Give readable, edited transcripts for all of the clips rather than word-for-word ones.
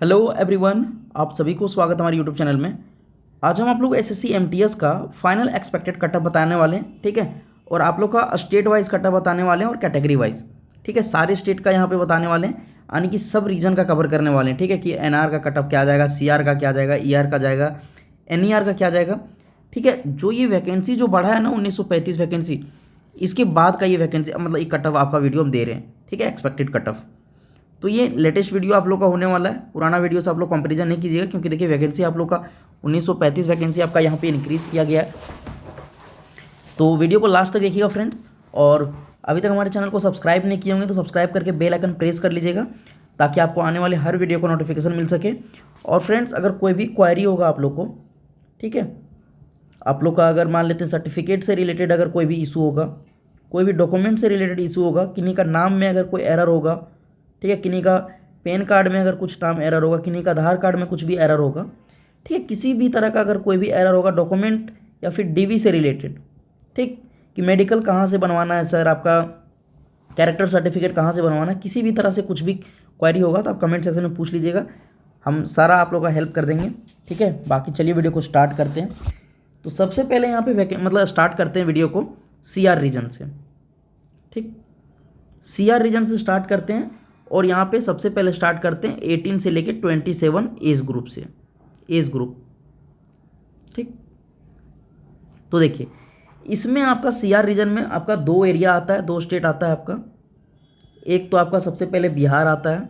Hello everyone, आप सभी को स्वागत है हमारे यूट्यूब चैनल में। आज हम आप लोग एसएससी एमटीएस का फाइनल एक्सपेक्टेड कटअप बताने वाले हैं, ठीक है। और आप लोग का स्टेट वाइज कटअप बताने वाले हैं और कैटेगरी वाइज, ठीक है। सारे स्टेट का यहाँ पे बताने वाले हैं, यानी कि सब रीजन का कवर करने वाले हैं, ठीक है। कि एनआर का कटअप क्या जाएगा, सीआर का क्या जाएगा, ईआर का जाएगा, एनईआर का क्या जाएगा, ठीक है। जो ये वैकेंसी जो बढ़ा है ना 1935 वैकेंसी, इसके बाद का ये वैकेंसी मतलब ये कटअप आपका वीडियो हम दे रहे हैं, ठीक है। एक्सपेक्टेड कटअप तो ये लेटेस्ट वीडियो आप लोग का होने वाला है। पुराना वीडियो से आप लोग कंपैरिजन नहीं कीजिएगा, क्योंकि देखिए वैकेंसी आप लोग का 1935 वैकेंसी आपका यहाँ पे इंक्रीज़ किया गया है। तो वीडियो को लास्ट तक देखिएगा फ्रेंड्स। और अभी तक हमारे चैनल को सब्सक्राइब नहीं किए होंगे तो सब्सक्राइब करके बेल आइकन प्रेस कर लीजिएगा, ताकि आपको आने वाले हर वीडियो को नोटिफिकेशन मिल सके। और फ्रेंड्स, अगर कोई भी क्वायरी होगा आप लोग को, ठीक है, आप लोग का अगर मान लेते हैं सर्टिफिकेट से रिलेटेड अगर कोई भी इशू होगा, कोई भी डॉक्यूमेंट से रिलेटेड इशू होगा, किन्हीं का नाम में अगर कोई एरर होगा, ठीक है, किन्हीं का पैन कार्ड में अगर कुछ नाम एरर होगा, किन्हीं का आधार कार्ड में कुछ भी एरर होगा, ठीक है, किसी भी तरह का अगर कोई भी एरर होगा डॉक्यूमेंट या फिर डीवी से रिलेटेड, ठीक, कि मेडिकल कहाँ से बनवाना है सर, आपका कैरेक्टर सर्टिफिकेट कहाँ से बनवाना है, किसी भी तरह से कुछ भी क्वायरी होगा तो आप कमेंट सेक्शन में पूछ लीजिएगा, हम सारा आप लोग का हेल्प कर देंगे, ठीक है। बाकी चलिए वीडियो को स्टार्ट करते हैं। तो सबसे पहले यहाँ पे मतलब स्टार्ट करते हैं वीडियो को सीआर रीजन से, ठीक, सीआर रीजन से स्टार्ट करते हैं। और यहाँ पे सबसे पहले स्टार्ट करते हैं 18 से लेके 27 एज ग्रुप से, एज ग्रुप, ठीक। तो देखिए इसमें आपका सीआर रीजन में आपका दो एरिया आता है, दो स्टेट आता है आपका। एक तो आपका सबसे पहले बिहार आता है,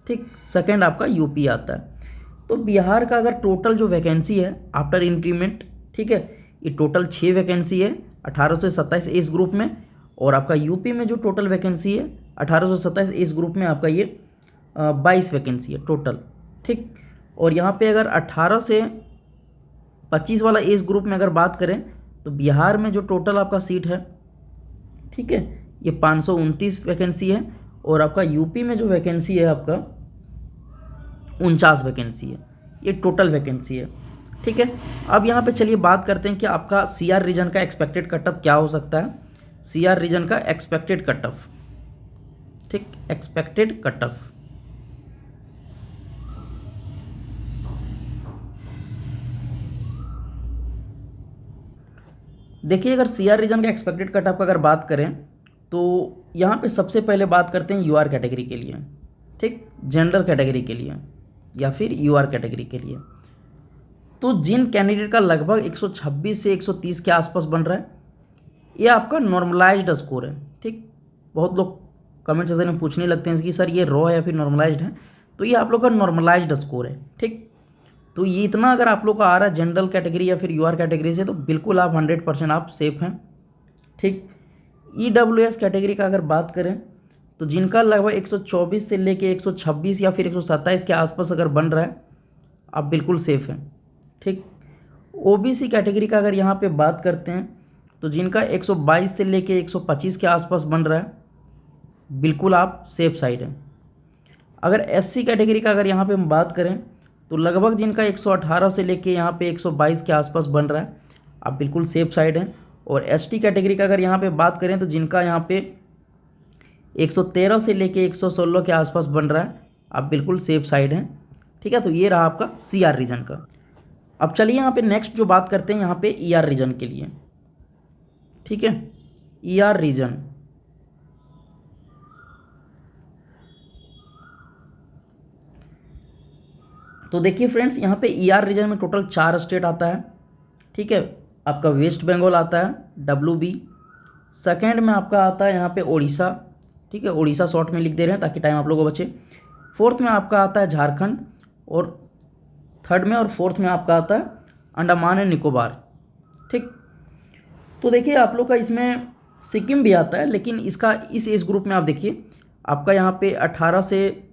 ठीक, सेकंड आपका यूपी आता है। तो बिहार का अगर टोटल जो वैकेंसी है आफ्टर इंक्रीमेंट, ठीक है, ये टोटल 6 वैकेंसी है 18 से 27 एज ग्रुप में। और आपका यूपी में जो टोटल वैकेंसी है 18 से 27 एज ग्रुप में आपका ये 22 वैकेंसी है टोटल, ठीक। और यहाँ पे अगर 18 से 25 वाला एज ग्रुप में अगर बात करें तो बिहार में जो टोटल आपका सीट है, ठीक है, ये 529 वैकेंसी है। और आपका यूपी में जो वैकेंसी है आपका 49 वैकेंसी है, ये टोटल वैकेंसी है, ठीक है। अब यहाँ पे चलिए बात करते हैं कि आपका सीआर रीजन का एक्सपेक्टेड कटअप क्या हो सकता है। सीआर रीजन का एक्सपेक्टेड कटअप, ठीक, एक्सपेक्टेड कटअप, देखिए अगर सीआर रीजन का एक्सपेक्टेड कटअप का अगर बात करें तो यहाँ पे सबसे पहले बात करते हैं यूआर कैटेगरी के लिए, ठीक, जनरल कैटेगरी के लिए या फिर यूआर कैटेगरी के लिए। तो जिन कैंडिडेट का लगभग 126 से 130 के आसपास बन रहा है, ये आपका नॉर्मलाइज्ड स्कोर है, ठीक। बहुत लोग कमेंट सेक्शन में पूछने लगते हैं कि सर ये रॉ है या फिर नॉर्मलाइज्ड है, तो ये आप लोग का नॉर्मलाइज्ड स्कोर है, ठीक। तो ये इतना अगर आप लोग का आ रहा है जनरल कैटेगरी या फिर यूआर कैटेगरी से, तो बिल्कुल आप 100% आप सेफ हैं, ठीक। ईडब्ल्यूएस कैटेगरी का अगर बात करें तो जिनका लगभग 124 से लेके 126 या फिर 127 के आसपास अगर बन रहा है, आप बिल्कुल सेफ हैं, ठीक। ओबीसी कैटेगरी का अगर यहाँ पे बात करते हैं तो जिनका 122 से लेके 125 के आसपास बन रहा है, बिल्कुल आप सेफ साइड हैं। अगर एससी कैटेगरी का अगर यहाँ पे हम बात करें तो लगभग जिनका 118 से लेके यहाँ पे 122 के आसपास बन रहा है, आप बिल्कुल सेफ साइड हैं। और एसटी कैटेगरी का अगर यहाँ पे बात करें तो जिनका यहाँ पे 113 से लेके 116 के आसपास बन रहा है, आप बिल्कुल सेफ साइड हैं, ठीक है। तो ये रहा आपका सीआर रीजन का। अब चलिए यहाँ पे नेक्स्ट जो बात करते हैं यहाँ पे ईआर रीजन के लिए, ठीक है, ईआर रीजन। तो देखिए फ्रेंड्स, यहाँ पे ईआर रीजन में टोटल 4 स्टेट आता है, ठीक है। आपका वेस्ट बंगाल आता है WB, सेकेंड में आपका आता है यहाँ पे उड़ीसा, ठीक है, उड़ीसा शॉर्ट में लिख दे रहे हैं ताकि टाइम आप लोगों को बचे। फोर्थ में आपका आता है झारखंड, और थर्ड में और फोर्थ में आपका आता है अंडमान एंड निकोबार, ठीक। तो देखिए आप लोग का इसमें सिक्किम भी आता है, लेकिन इसका इस एज ग्रुप में आप देखिए आपका यहाँ पे 18 से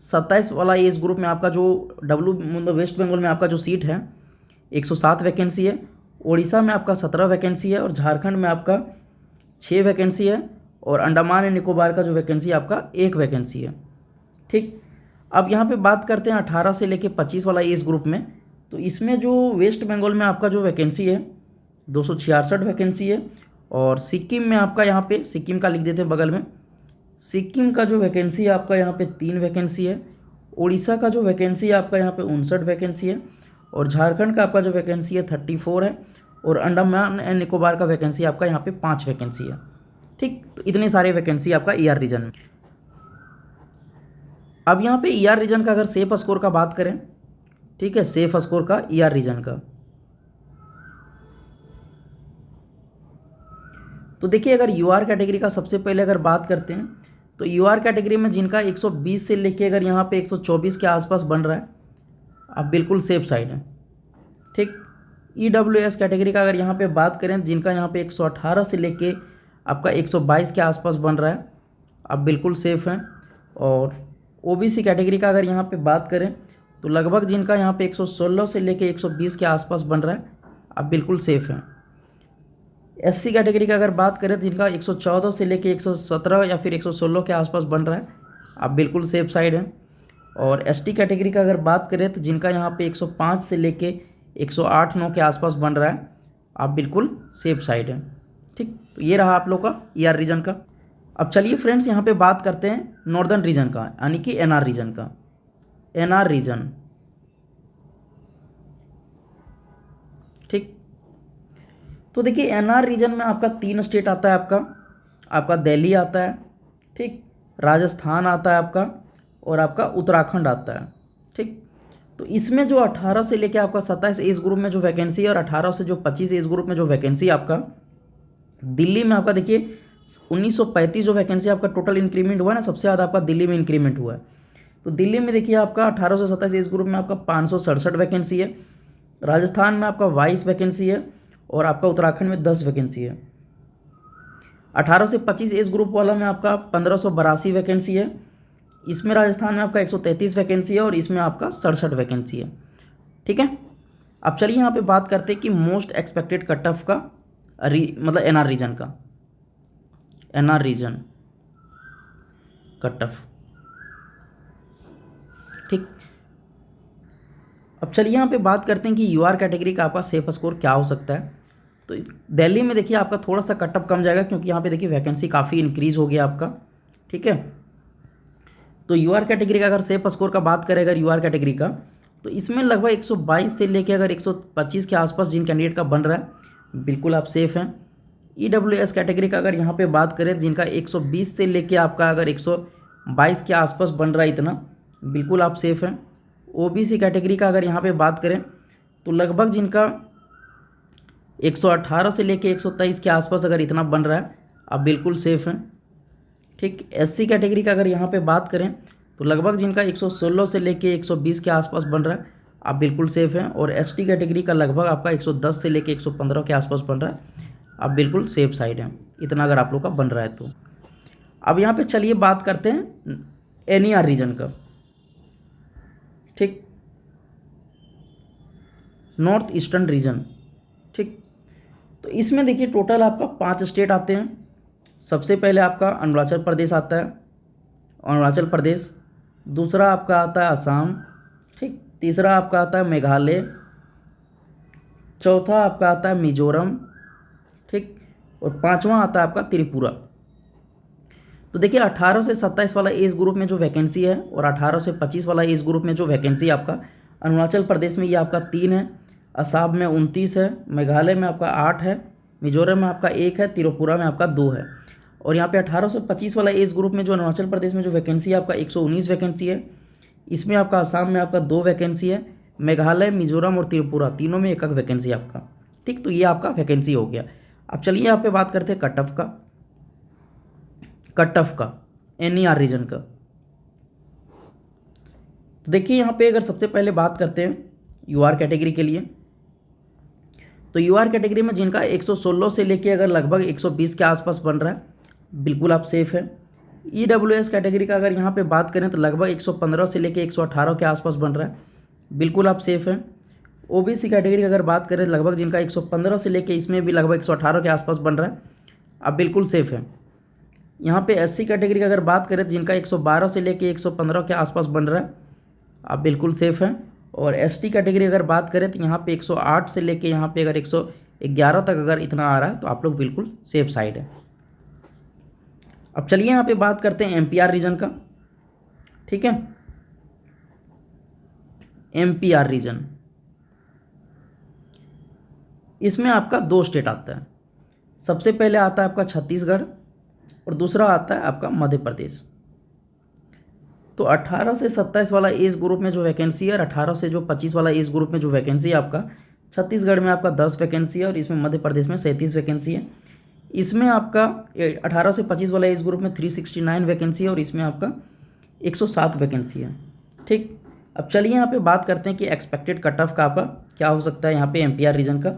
27 वाला एज ग्रुप में आपका जो मतलब वेस्ट बंगाल में आपका जो सीट है 107 वैकेंसी है, उड़ीसा में आपका 17 वैकेंसी है, और झारखंड में आपका 6 वैकेंसी है, और अंडमान एंड निकोबार का जो वैकेंसी आपका 1 वैकेंसी है, ठीक। अब यहाँ पे बात करते हैं 18 से लेके 25 वाला एज ग्रुप में। तो इसमें जो वेस्ट बंगाल में आपका जो वैकेंसी है 266 वैकेंसी है, और सिक्किम में आपका यहाँ पे सिक्किम का लिख देते हैं बगल में, सिक्किम का जो वैकेंसी है आपका यहाँ पे 3 वैकेंसी है, उड़ीसा का जो वैकेंसी है आपका यहाँ पे 59 वैकेंसी है, और झारखंड का आपका जो वैकेंसी है 34 है, और अंडमान एंड निकोबार का वैकेंसी आपका यहाँ पे 5 वैकेंसी है। ठीक, तो इतने सारे वैकेंसी आपका ईआर रीजन में। अब यहाँ पे ईआर रीजन का अगर सेफ स्कोर का बात करें, ठीक है, सेफ स्कोर का ईआर रीजन का, तो देखिए अगर यूआर कैटेगरी का सबसे पहले अगर बात करते हैं तो यूआर कैटेगरी में जिनका 120 से लेके अगर यहाँ पे 124 के आसपास बन रहा है, आप बिल्कुल सेफ साइड है। ठीक, ईडब्ल्यूएस कैटेगरी का अगर यहाँ पे बात करें जिनका यहाँ पे 118 से लेके आपका 122 के आसपास बन रहा है, आप बिल्कुल सेफ़ हैं। और ओबीसी कैटेगरी का अगर यहाँ पे बात करें तो लगभग जिनका यहाँ पे 116 से लेके 120 के आसपास बन रहा है, आप बिल्कुल सेफ़ हैं। एससी कैटेगरी का अगर बात करें तो जिनका 114 से लेके 117 या फिर 116 के आसपास बन रहा है, आप बिल्कुल सेफ साइड हैं। और एसटी कैटेगरी का अगर बात करें तो जिनका यहाँ पे 105 से लेके 108-9 के आसपास बन रहा है, आप बिल्कुल सेफ साइड हैं। ठीक, तो ये रहा आप लोग का ईआर रीजन का। अब चलिए फ्रेंड्स यहाँ पे बात करते हैं नॉर्दर्न रीजन का, यानी कि एनआर रीजन का। एनआर रीजन, ठीक, तो देखिए एनआर रीजन में आपका 3 स्टेट आता है, आपका दिल्ली आता है, ठीक, राजस्थान आता है आपका, और आपका उत्तराखंड आता है। ठीक, तो इसमें जो 18 से लेके आपका 27 एज ग्रुप में जो वैकेंसी है, और 18 से जो 25 एज ग्रुप में जो वैकेंसी आपका दिल्ली में आपका देखिए 1935 जो वैकेंसी आपका टोटल इंक्रीमेंट हुआ है ना, सबसे ज़्यादा आपका दिल्ली में इंक्रीमेंट हुआ है। तो दिल्ली में देखिए आपका 18 से 27 एज ग्रुप में आपका 567 वैकेंसी है, राजस्थान में आपका 22 वैकेंसी है, और आपका उत्तराखंड में 10 वैकेंसी है। 18 से 25 एज ग्रुप वाला में आपका 1582 वैकेंसी है, इसमें राजस्थान में आपका 133 वैकेंसी है, और इसमें आपका 67 वैकेंसी है। ठीक है, अब चलिए यहाँ पे बात करते हैं कि मोस्ट एक्सपेक्टेड कट ऑफ का मतलब एनआर रीजन का, एनआर रीजन कट ऑफ। ठीक, अब चलिए यहाँ पे बात करते हैं कि यूआर कैटेगरी का आपका सेफ स्कोर क्या हो सकता है। तो दिल्ली में देखिए आपका थोड़ा सा कट ऑफ कम जाएगा, क्योंकि यहाँ पे देखिए वैकेंसी काफ़ी इंक्रीज़ हो गया आपका। ठीक है, तो यूआर कैटेगरी का अगर सेफ स्कोर का बात करें अगर यूआर कैटेगरी का, तो इसमें लगभग 122 से लेके अगर 125 के आसपास जिन कैंडिडेट का बन रहा है, बिल्कुल आप सेफ़ हैं। ईडब्ल्यूएस कैटेगरी का अगर यहाँ पे बात करें जिनका 120 से लेके आपका अगर 122 के आसपास बन रहा है, इतना बिल्कुल आप सेफ़ हैं। ओबीसी कैटेगरी का अगर यहाँ पे बात करें तो लगभग जिनका 118 से लेके 123 के आसपास अगर इतना बन रहा है, आप बिल्कुल सेफ़ हैं। ठीक, एससी कैटेगरी का अगर यहाँ पे बात करें तो लगभग जिनका 116 से लेके 120 के आसपास बन रहा है, आप बिल्कुल सेफ़ हैं। और एसटी कैटेगरी का लगभग आपका 110 से लेके 115 के आसपास बन रहा है, आप बिल्कुल सेफ साइड हैं, इतना अगर आप लोग का बन रहा है तो। अब यहाँ पे चलिए बात करते हैं एनईआर रीजन का। ठीक, नॉर्थ ईस्टर्न रीजन। ठीक, तो इसमें देखिए टोटल आपका 5 स्टेट आते हैं। सबसे पहले आपका अरुणाचल प्रदेश आता है, अरुणाचल प्रदेश। दूसरा आपका आता है असम। ठीक, तीसरा आपका आता है मेघालय। चौथा आपका आता है मिजोरम। ठीक, और पांचवा आता है आपका त्रिपुरा। तो देखिए 18 से 27 वाला एज ग्रुप में जो वैकेंसी है, और 18 से 25 वाला एज ग्रुप में जो वैकेंसी आपका अरुणाचल प्रदेश में ये आपका 3 है, असम में 29 है, मेघालय में आपका 8 है, मिजोरम में आपका 1 है, त्रिपुरा में आपका 2 है। और यहाँ पे 18 से 25 वाला एज ग्रुप में जो अरुणाचल प्रदेश में जो वैकेंसी है आपका 119 वैकेंसी है, इसमें आपका असम में आपका 2 वैकेंसी है, मेघालय, मिजोरम और त्रिपुरा तीनों में एक वैकेंसी आपका। ठीक, तो ये आपका वैकेंसी हो गया। अब चलिए यहाँ पे बात करते हैं कट ऑफ का, कट ऑफ का एनईआर रीजन का। तो देखिए यहाँ पे अगर सबसे पहले बात करते हैं यूआर कैटेगरी के लिए, तो यूआर कैटेगरी में जिनका 116 से लेके अगर लगभग 120 के आसपास बन रहा है, बिल्कुल आप सेफ़ है। ईडब्ल्यूएस कैटेगरी का अगर यहाँ पे बात करें तो लगभग 115 से लेके 118 के आसपास बन रहा है, बिल्कुल आप सेफ़ हैं। ओबीसी कैटेगरी की अगर बात करें लगभग जिनका 115 से लेके इसमें भी लगभग 118 के आसपास बन रहा है, आप बिल्कुल सेफ़ हैं। यहाँ पे एससी कैटेगरी की अगर बात करें तो जिनका 112 से लेके 115 के आसपास बन रहा है, आप बिल्कुल सेफ़ हैं। और एसटी कैटेगरी अगर बात करें तो यहाँ पे 108 से लेके यहाँ पे अगर 111 तक अगर इतना आ रहा है, तो आप लोग बिल्कुल सेफ साइड है। अब चलिए यहाँ पे बात करते हैं एमपीआर रीजन का। ठीक है, MPR रीजन, इसमें आपका 2 स्टेट आता है। सबसे पहले आता है आपका छत्तीसगढ़ और दूसरा आता है आपका मध्य प्रदेश। तो 18 से 27 वाला एज ग्रुप में जो वैकेंसी है और 18 से जो 25 वाला एज ग्रुप में जो वैकेंसी है आपका, छत्तीसगढ़ में आपका 10 वैकेंसी है और इसमें मध्य प्रदेश में 37 वैकेंसी है। इसमें आपका 18 से 25 वाला एज ग्रुप में 369 वैकेंसी है और इसमें आपका 107 वैकेंसी है। ठीक, अब चलिए यहाँ पे बात करते हैं कि एक्सपेक्टेड कट ऑफ का आपका क्या हो सकता है यहाँ पे MPR रीजन का।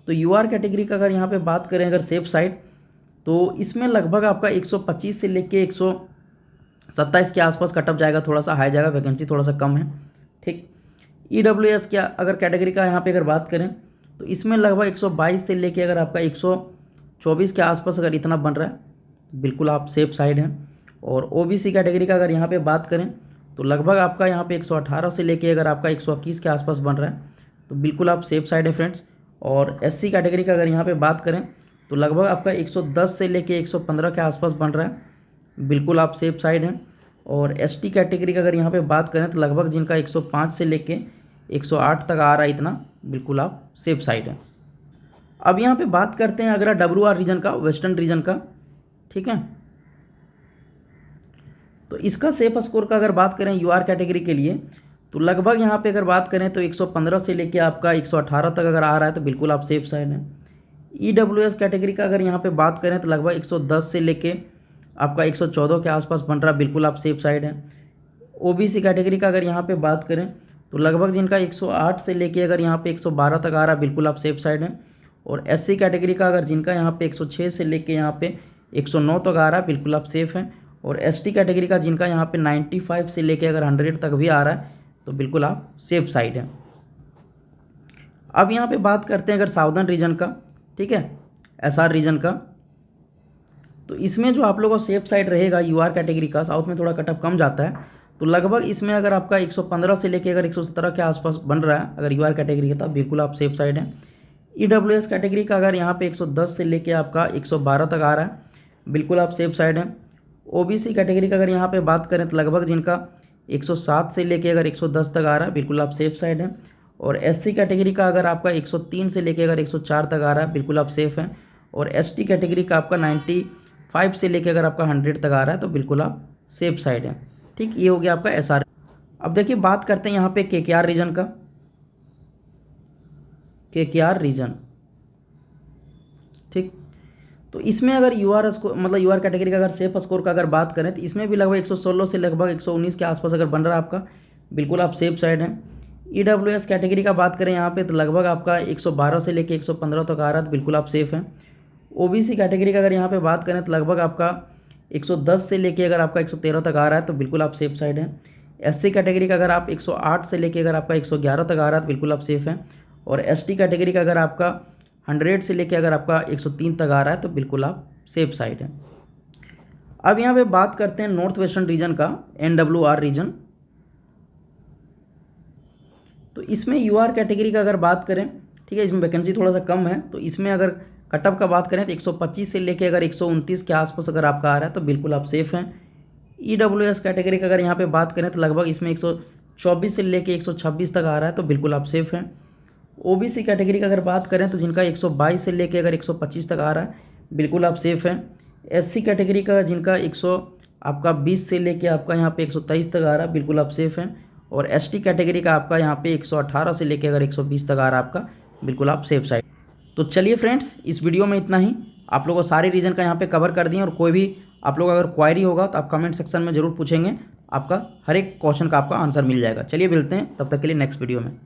तो UR कैटेगरी का अगर यहाँ पे बात करें अगर सेफ साइड, तो इसमें लगभग आपका 125 से लेके 127 के आसपास कट ऑफ जाएगा, थोड़ा सा हाई जाएगा, वैकेंसी थोड़ा सा कम है। ठीक, EWS क्या अगर कैटेगरी का यहाँ पे अगर बात करें तो इसमें लगभग 122 से लेके अगर आपका 124 के आसपास अगर इतना बन रहा है, बिल्कुल आप सेफ साइड हैं। और OBC कैटेगरी का अगर यहाँ पे बात करें तो लगभग आपका यहाँ पे 118 से लेके अगर आपका 121 के आसपास बन रहा है, तो बिल्कुल आप सेफ साइड है फ्रेंड्स। और SC कैटेगरी का अगर यहाँ पे बात करें तो लगभग आपका 110 से लेके 115 के आसपास बन रहा है, बिल्कुल आप सेफ साइड हैं। और ST कैटेगरी का अगर यहाँ पे बात करें तो लगभग जिनका 105 से लेके 108 तक आ रहा है इतना, बिल्कुल आप सेफ साइड हैं। अब यहाँ पे बात करते हैं अगर WR रीजन का, वेस्टर्न रीजन का। ठीक है, तो इसका सेफ स्कोर का अगर बात करें UR कैटेगरी के लिए तो लगभग यहाँ पे अगर बात करें तो 115 से लेके आपका 118 तक अगर आ रहा है तो बिल्कुल आप सेफ साइड हैं। EWS कैटेगरी का अगर यहाँ पे बात करें तो लगभग 110 से लेके आपका 114 के आसपास बन रहा है, बिल्कुल आप सेफ साइड हैं। OBC कैटेगरी का अगर यहाँ पे बात करें तो लगभग जिनका 108 से लेके अगर यहाँ पे 112 तक आ रहा है, बिल्कुल आप सेफ साइड हैं। और SC कैटेगरी का अगर जिनका यहाँ पे 106 से लेके यहाँ पे 109 तक आ रहा है, बिल्कुल आप सेफ हैं। और ST कैटेगरी का जिनका यहाँ पे 95 से लेके अगर 100 तक भी आ रहा है तो बिल्कुल आप सेफ साइड हैं। अब यहाँ पे बात करते हैं अगर साउदर्न रीजन का, ठीक है, SR रीजन का। तो इसमें जो आप लोगों का सेफ साइड रहेगा UR कैटेगरी का, साउथ में थोड़ा कट ऑफ कम जाता है, तो लगभग इसमें अगर आपका 115 से लेके अगर 117 के आसपास बन रहा है अगर UR कैटेगरी का, तो बिल्कुल आप सेफ साइड हैं। EWS कैटेगरी का अगर यहाँ पे 110 से लेके आपका 112 तक आ रहा है, बिल्कुल आप सेफ साइड हैं। OBC कैटेगरी का अगर यहाँ पे बात करें तो लगभग जिनका 107 से लेके अगर 110 तक आ रहा है, बिल्कुल आप सेफ साइड हैं। और SC कैटेगरी का अगर आपका 103 से लेके अगर 104 तक आ रहा है, बिल्कुल आप सेफ हैं। और ST कैटेगरी का आपका 95 से लेके अगर आपका 100 तक आ रहा है तो बिल्कुल आप सेफ साइड हैं। ठीक, ये हो गया आपका SR। अब देखिए बात करते हैं यहाँ पे KKR रीजन का। KKR रीजन, ठीक, तो इसमें अगर UR स्कोर मतलब UR कैटेगरी का अगर सेफ स्कोर का अगर बात करें तो इसमें भी लगभग 116 से लगभग 119 के आसपास अगर बन रहा है आपका, बिल्कुल आप सेफ साइड हैं। EWS कैटेगरी का बात करें यहाँ पे तो लगभग आपका 112 से लेके 115 तक आ रहा है, तो बिल्कुल आप सेफ हैं। OBC कैटेगरी का अगर यहाँ पे बात करें तो लगभग आपका 110 से लेके अगर आपका 113 तक आ रहा है, तो बिल्कुल आप सेफ साइड हैं। SC कैटेगरी का अगर आप 108 से लेके अगर आपका 111 तक आ रहा है तो बिल्कुल आप सेफ हैं। और ST कैटेगरी का अगर आपका 100 से लेके अगर आपका 103 तक आ रहा है तो बिल्कुल आप सेफ साइड हैं। अब यहाँ पे बात करते हैं नॉर्थ वेस्टर्न रीजन का, NWR रीजन। तो इसमें UR कैटेगरी का अगर बात करें, ठीक है, इसमें वैकेंसी थोड़ा सा कम है, तो इसमें अगर कट ऑफ का बात करें तो 125 से लेके अगर 129 के आसपास अगर आपका आ रहा है तो बिल्कुल आप सेफ हैं। EWS कैटेगरी का अगर यहाँ पे बात करें तो लगभग इसमें 124 से लेके 126 तक आ रहा है, तो बिल्कुल आप सेफ हैं। OBC कैटेगरी का अगर बात करें तो जिनका 122 से लेके अगर 125 तक आ रहा है, बिल्कुल आप सेफ हैं। SC कैटेगरी का जिनका 120 से लेके आपका यहाँ पे 123 तक आ रहा है, बिल्कुल आप सेफ हैं। और ST कैटेगरी का आपका यहाँ पे 118 से लेके अगर 120 तक आ रहा है आपका, बिल्कुल आप सेफ साइड। तो चलिए फ्रेंड्स, इस वीडियो में इतना ही। आप लोगों को सारे रीजन का यहाँ पे कवर कर दिए, और कोई भी आप लोग अगर क्वायरी होगा तो आप कमेंट सेक्शन में ज़रूर पूछेंगे, आपका हर एक क्वेश्चन का आपका आंसर मिल जाएगा। चलिए मिलते हैं, तब तक के लिए नेक्स्ट वीडियो में।